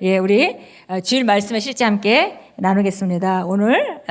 예, 우리 주일 말씀을 실제 함께 나누겠습니다. 오늘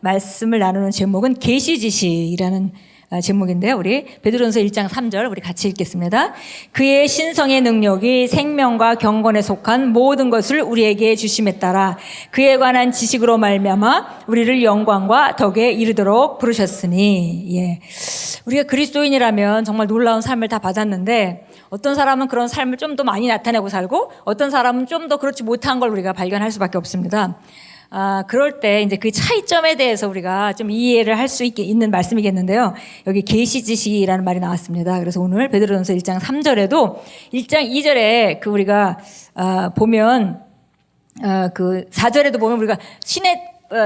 말씀을 나누는 제목은 계시지시라는 제목인데요. 우리 베드로전서 1장 3절 우리 같이 읽겠습니다. 그의 신성의 능력이 생명과 경건에 속한 모든 것을 우리에게 주심에 따라 그에 관한 지식으로 말미암아 우리를 영광과 덕에 이르도록 부르셨으니. 예. 우리가 그리스도인이라면 정말 놀라운 삶을 다 받았는데 어떤 사람은 그런 삶을 좀 더 많이 나타내고 살고 어떤 사람은 좀 더 그렇지 못한 걸 우리가 발견할 수밖에 없습니다. 그럴 때 이제 그 차이점에 대해서 우리가 좀 이해를 할 수 있는 말씀이겠는데요. 여기 계시지시라는 말이 나왔습니다. 그래서 오늘 베드로전서 1장 3절에도 1장 2절에 그 우리가 보면 그 4절에도 보면 우리가 신의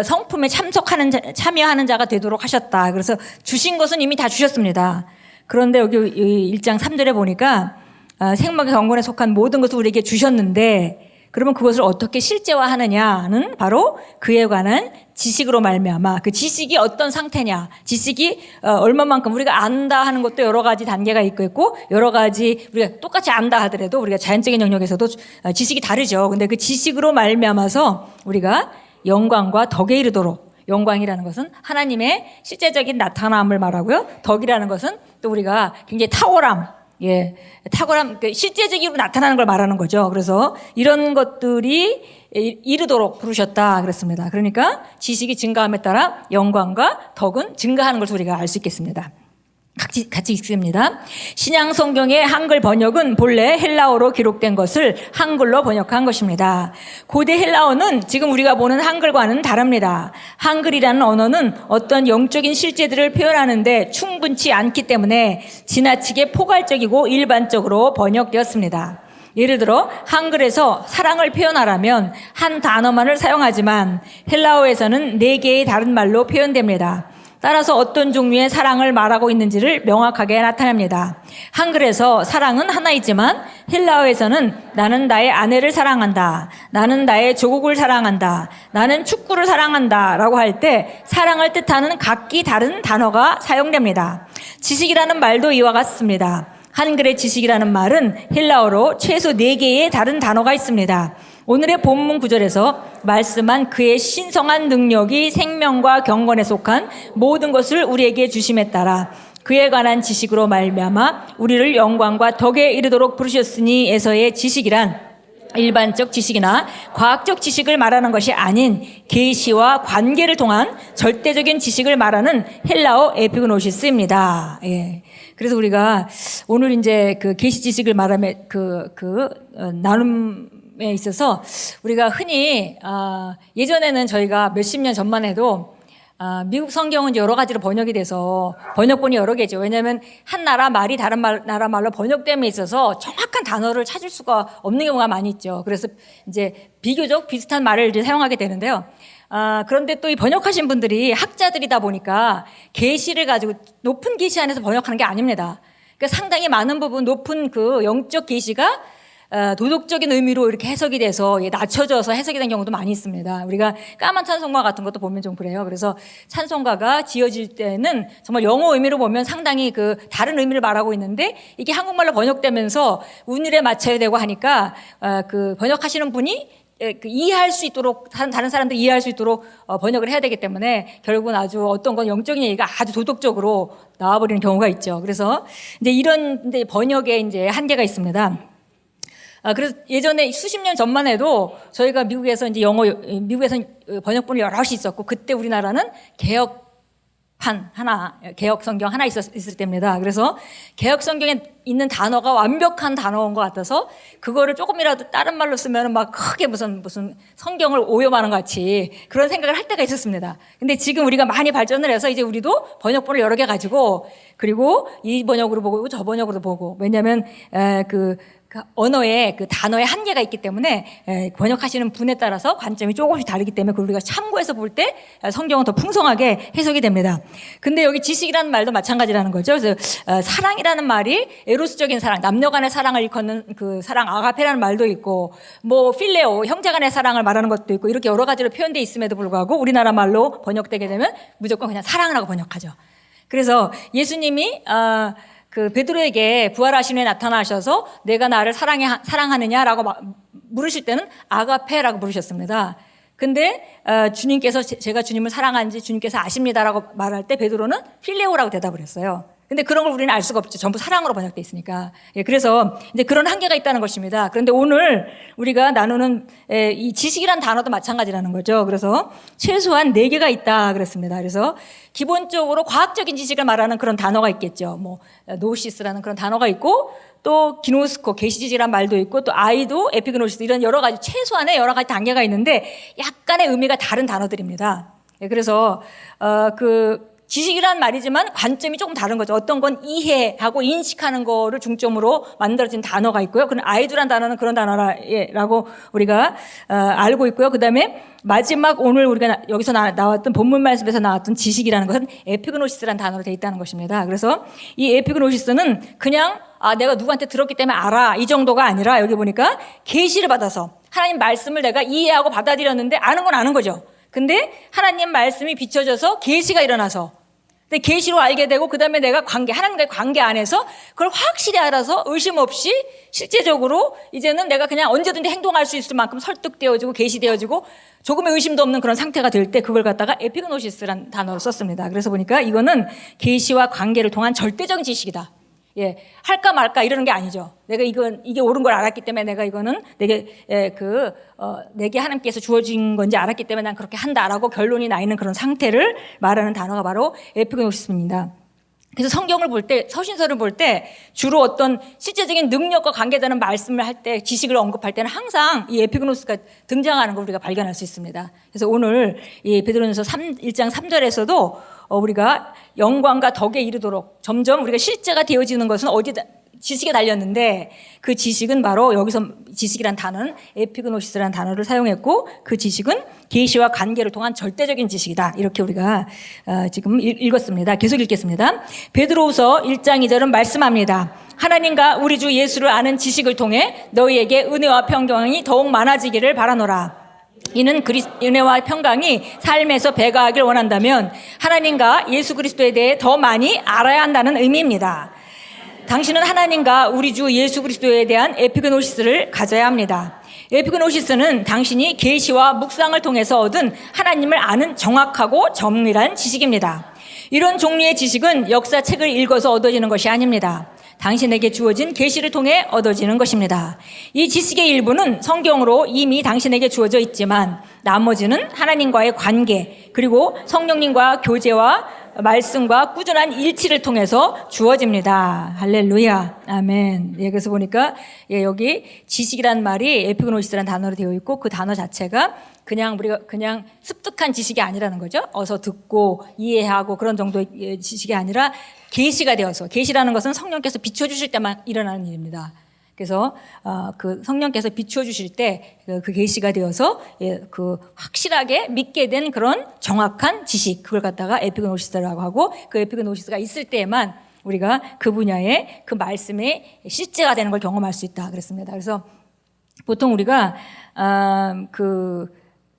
성품에 참여하는 자가 되도록 하셨다. 그래서 주신 것은 이미 다 주셨습니다. 그런데 여기 1장 3절에 보니까 생명의 경건에 속한 모든 것을 우리에게 주셨는데 그러면 그것을 어떻게 실제화하느냐는 바로 그에 관한 지식으로 말미암아 그 지식이 어떤 상태냐, 지식이 얼마만큼 우리가 안다 하는 것도 여러 가지 단계가 있고 여러 가지 우리가 똑같이 안다 하더라도 우리가 자연적인 영역에서도 지식이 다르죠. 근데 그 지식으로 말미암아서 우리가 영광과 덕에 이르도록, 영광이라는 것은 하나님의 실제적인 나타남을 말하고요. 덕이라는 것은 또 우리가 굉장히 탁월함, 예, 탁월함, 실제적으로 나타나는 걸 말하는 거죠. 그래서 이런 것들이 이르도록 부르셨다 그랬습니다. 그러니까 지식이 증가함에 따라 영광과 덕은 증가하는 것을 우리가 알 수 있겠습니다. 같이 읽습니다. 신약 성경의 한글 번역은 본래 헬라어로 기록된 것을 한글로 번역한 것입니다. 고대 헬라어는 지금 우리가 보는 한글과는 다릅니다. 한글이라는 언어는 어떤 영적인 실제들을 표현하는데 충분치 않기 때문에 지나치게 포괄적이고 일반적으로 번역되었습니다. 예를 들어 한글에서 사랑을 표현하라면 한 단어만을 사용하지만 헬라어에서는 4개의 다른 말로 표현됩니다. 따라서 어떤 종류의 사랑을 말하고 있는지를 명확하게 나타냅니다. 한글에서 사랑은 하나이지만 헬라어에서는 나는 나의 아내를 사랑한다, 나는 나의 조국을 사랑한다, 나는 축구를 사랑한다 라고 할 때 사랑을 뜻하는 각기 다른 단어가 사용됩니다. 지식이라는 말도 이와 같습니다. 한글의 지식이라는 말은 헬라어로 최소 4개의 다른 단어가 있습니다. 오늘의 본문 구절에서 말씀한 그의 신성한 능력이 생명과 경건에 속한 모든 것을 우리에게 주심에 따라 그에 관한 지식으로 말미암아 우리를 영광과 덕에 이르도록 부르셨으니에서의 지식이란 일반적 지식이나 과학적 지식을 말하는 것이 아닌 계시와 관계를 통한 절대적인 지식을 말하는 헬라어 에피그노시스입니다. 예. 그래서 우리가 오늘 이제 그 계시 지식을 말하면 나눔에 있어서 우리가 흔히 예전에는 저희가 몇십 년 전만 해도 미국 성경은 여러 가지로 번역이 돼서 번역본이 여러 개죠. 왜냐하면 한 나라 말이 다른 나라 말로 번역됨에 있어서 정확한 단어를 찾을 수가 없는 경우가 많이 있죠. 그래서 이제 비교적 비슷한 말을 이제 사용하게 되는데요. 그런데 또 이 번역하신 분들이 학자들이다 보니까 계시를 가지고 높은 계시 안에서 번역하는 게 아닙니다. 그러니까 상당히 많은 부분 높은 그 영적 계시가 도덕적인 의미로 이렇게 해석이 돼서 낮춰져서 해석이 된 경우도 많이 있습니다. 우리가 까만 찬송가 같은 것도 보면 좀 그래요. 그래서 찬송가가 지어질 때는 정말 영어 의미로 보면 상당히 그 다른 의미를 말하고 있는데 이게 한국말로 번역되면서 운율에 맞춰야 되고 하니까 그 번역하시는 분이 이해할 수 있도록 다른 사람들이 이해할 수 있도록 번역을 해야 되기 때문에 결국은 아주 어떤 건 영적인 얘기가 아주 도덕적으로 나와버리는 경우가 있죠. 그래서 이제 이런 번역에 이제 한계가 있습니다. 그래서 예전에 수십 년 전만 해도 저희가 미국에서 이제 미국에서 번역본이 여럿이 있었고 그때 우리나라는 개혁 성경 하나 있을 때입니다. 그래서 개혁 성경에 있는 단어가 완벽한 단어인 것 같아서 그거를 조금이라도 다른 말로 쓰면 막 크게 무슨 성경을 오염하는 것 같이 그런 생각을 할 때가 있었습니다. 근데 지금 우리가 많이 발전을 해서 이제 우리도 번역본을 여러 개 가지고 그리고 이 번역으로 보고 저 번역으로 보고 왜냐하면 그 언어의 그 단어의 한계가 있기 때문에 번역하시는 분에 따라서 관점이 조금씩 다르기 때문에 그걸 우리가 참고해서 볼 때 성경은 더 풍성하게 해석이 됩니다. 근데 여기 지식이라는 말도 마찬가지라는 거죠. 그래서 사랑이라는 말이 에로스적인 사랑, 남녀 간의 사랑을 일컫는 그 사랑 아가페라는 말도 있고 뭐 필레오, 형제 간의 사랑을 말하는 것도 있고 이렇게 여러 가지로 표현되어 있음에도 불구하고 우리나라 말로 번역되게 되면 무조건 그냥 사랑이라고 번역하죠. 그래서 예수님이 그 베드로에게 부활하신 후에 나타나셔서 내가 나를 사랑하느냐라고 물으실 때는 아가페라고 부르셨습니다. 근데 주님께서 제가 주님을 사랑하는지 주님께서 아십니다라고 말할 때 베드로는 필레오라고 대답을 했어요. 근데 그런 걸 우리는 알 수가 없죠. 전부 사랑으로 번역되어 있으니까. 예, 그래서 이제 그런 한계가 있다는 것입니다. 그런데 오늘 우리가 나누는 이 지식이란 단어도 마찬가지라는 거죠. 그래서 최소한 4개가 있다 그랬습니다. 그래서 기본적으로 과학적인 지식을 말하는 그런 단어가 있겠죠. 뭐 노시스라는 그런 단어가 있고 또 기노스코, 계시지식이란 말도 있고 또 아이도, 에피그노시스 이런 여러 가지 최소한의 여러 가지 단계가 있는데 약간의 의미가 다른 단어들입니다. 예, 그래서 지식이란 말이지만 관점이 조금 다른 거죠. 어떤 건 이해하고 인식하는 거를 중점으로 만들어진 단어가 있고요. 그런 아이두란 단어는 그런 단어라고 우리가 알고 있고요. 그다음에 마지막 오늘 우리가 여기서 나왔던 본문 말씀에서 나왔던 지식이라는 것은 에피그노시스라는 단어로 되어 있다는 것입니다. 그래서 이 에피그노시스는 그냥 내가 누구한테 들었기 때문에 알아 이 정도가 아니라 여기 보니까 계시를 받아서 하나님 말씀을 내가 이해하고 받아들였는데 아는 건 아는 거죠. 근데 하나님 말씀이 비춰져서 계시가 일어나서 근데 계시로 알게 되고 그다음에 내가 하나님과의 관계 안에서 그걸 확실히 알아서 의심 없이 실제적으로 이제는 내가 그냥 언제든지 행동할 수 있을 만큼 설득되어지고 계시되어지고 조금의 의심도 없는 그런 상태가 될 때 그걸 갖다가 에피그노시스라는 단어를 썼습니다. 그래서 보니까 이거는 계시와 관계를 통한 절대적인 지식이다. 예, 할까 말까 이러는 게 아니죠. 내가 이게 옳은 걸 알았기 때문에 내가 이거는 내게 하나님께서 주어진 건지 알았기 때문에 난 그렇게 한다라고 결론이 나 있는 그런 상태를 말하는 단어가 바로 에피그노시스입니다. 그래서 성경을 볼 때, 서신서를 볼 때 주로 어떤 실제적인 능력과 관계되는 말씀을 할 때, 지식을 언급할 때는 항상 이 에피그노시스가 등장하는 걸 우리가 발견할 수 있습니다. 그래서 오늘 이 베드로전서 1장 3절에서도 우리가 영광과 덕에 이르도록 점점 우리가 실제가 되어지는 것은 어디다 지식에 달렸는데 그 지식은 바로 여기서 지식이란 단어는 에피그노시스라는 단어를 사용했고 그 지식은 계시와 관계를 통한 절대적인 지식이다. 이렇게 우리가 지금 읽었습니다. 계속 읽겠습니다. 베드로후서 1장 2절은 말씀합니다. 하나님과 우리 주 예수를 아는 지식을 통해 너희에게 은혜와 평강이 더욱 많아지기를 바라노라. 이는 은혜와 평강이 삶에서 배가하길 원한다면 하나님과 예수 그리스도에 대해 더 많이 알아야 한다는 의미입니다. 당신은 하나님과 우리 주 예수 그리스도에 대한 에피그노시스를 가져야 합니다. 에피그노시스는 당신이 계시와 묵상을 통해서 얻은 하나님을 아는 정확하고 정밀한 지식입니다. 이런 종류의 지식은 역사책을 읽어서 얻어지는 것이 아닙니다. 당신에게 주어진 계시를 통해 얻어지는 것입니다. 이 지식의 일부는 성경으로 이미 당신에게 주어져 있지만 나머지는 하나님과의 관계 그리고 성령님과 교제와 말씀과 꾸준한 일치를 통해서 주어집니다. 할렐루야. 아멘. 예, 그래서 보니까 여기 지식이란 말이 에피그노시스라는 단어로 되어 있고 그 단어 자체가 우리가 그냥 습득한 지식이 아니라는 거죠. 어서 듣고 이해하고 그런 정도의 지식이 아니라 계시가 되어서 계시라는 것은 성령께서 비춰주실 때만 일어나는 일입니다. 그래서 그 성령께서 비춰주실 때 그 계시가 되어서 그 확실하게 믿게 된 그런 정확한 지식 그걸 갖다가 에피그노시스라고 하고 그 에피그노시스가 있을 때에만 우리가 그 분야의 그 말씀의 실제가 되는 걸 경험할 수 있다 그랬습니다. 그래서 보통 우리가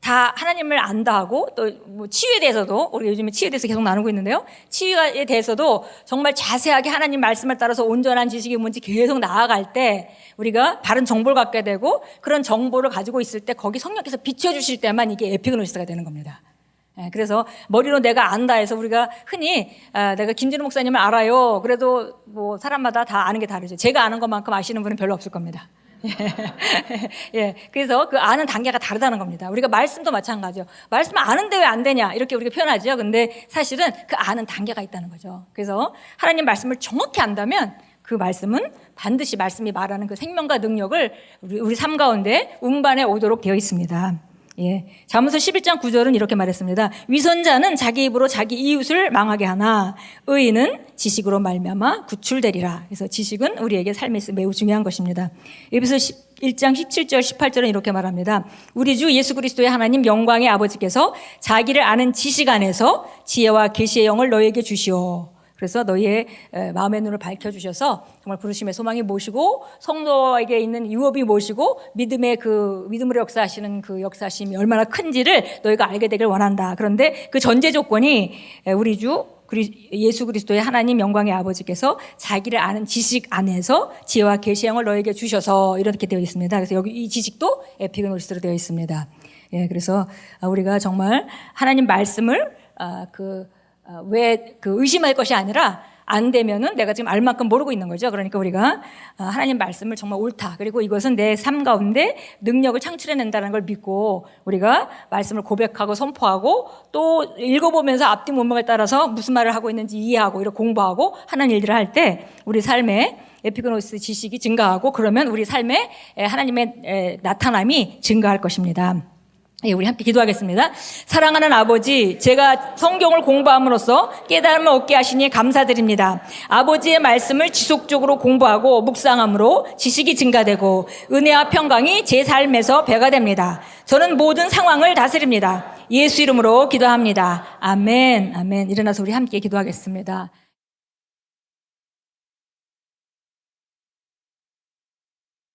다 하나님을 안다 하고 또 뭐 치유에 대해서도 우리 요즘에 치유에 대해서 계속 나누고 있는데요. 치유에 대해서도 정말 자세하게 하나님 말씀을 따라서 온전한 지식이 뭔지 계속 나아갈 때 우리가 바른 정보를 갖게 되고 그런 정보를 가지고 있을 때 거기 성령께서 비춰주실 때만 이게 에피그노시스가 되는 겁니다. 그래서 머리로 내가 안다 해서 우리가 흔히 내가 김진우 목사님을 알아요. 그래도 뭐 사람마다 다 아는 게 다르죠. 제가 아는 것만큼 아시는 분은 별로 없을 겁니다. 예, 그래서 그 아는 단계가 다르다는 겁니다. 우리가 말씀도 마찬가지죠. 말씀 아는데 왜 안 되냐 이렇게 우리가 표현하죠. 근데 사실은 그 아는 단계가 있다는 거죠. 그래서 하나님 말씀을 정확히 안다면 그 말씀은 반드시 말씀이 말하는 그 생명과 능력을 우리 삶 가운데 운반해 오도록 되어 있습니다. 예. 잠언서 11장 9절은 이렇게 말했습니다. 위선자는 자기 입으로 자기 이웃을 망하게 하나 의인은 지식으로 말미암아 구출되리라. 그래서 지식은 우리에게 삶에서 매우 중요한 것입니다. 에베소 1장 17절 18절은 이렇게 말합니다. 우리 주 예수 그리스도의 하나님 영광의 아버지께서 자기를 아는 지식 안에서 지혜와 계시의 영을 너희에게 주시오. 그래서 너희의 마음의 눈을 밝혀주셔서 정말 부르심의 소망이 무엇이고 성도에게 있는 유업이 무엇이고 믿음으로 역사하시는 그 역사심이 얼마나 큰지를 너희가 알게 되길 원한다. 그런데 그 전제 조건이 우리 주 예수 그리스도의 하나님 영광의 아버지께서 자기를 아는 지식 안에서 지혜와 계시형을 너에게 주셔서 이렇게 되어 있습니다. 그래서 여기 이 지식도 에피그노시스로 되어 있습니다. 예, 그래서 우리가 정말 하나님 말씀을 의심할 것이 아니라 안 되면은 내가 지금 알 만큼 모르고 있는 거죠. 그러니까 우리가 하나님 말씀을 정말 옳다. 그리고 이것은 내 삶 가운데 능력을 창출해낸다는 걸 믿고 우리가 말씀을 고백하고 선포하고 또 읽어보면서 앞뒤 문맥에 따라서 무슨 말을 하고 있는지 이해하고 이렇게 공부하고 하는 일들을 할 때 우리 삶에 에피그노시스 지식이 증가하고 그러면 우리 삶에 하나님의 나타남이 증가할 것입니다. 예, 우리 함께 기도하겠습니다. 사랑하는 아버지, 제가 성경을 공부함으로써 깨달음을 얻게 하시니 감사드립니다. 아버지의 말씀을 지속적으로 공부하고 묵상함으로 지식이 증가되고 은혜와 평강이 제 삶에서 배가 됩니다. 저는 모든 상황을 다스립니다. 예수 이름으로 기도합니다. 아멘, 아멘. 일어나서 우리 함께 기도하겠습니다.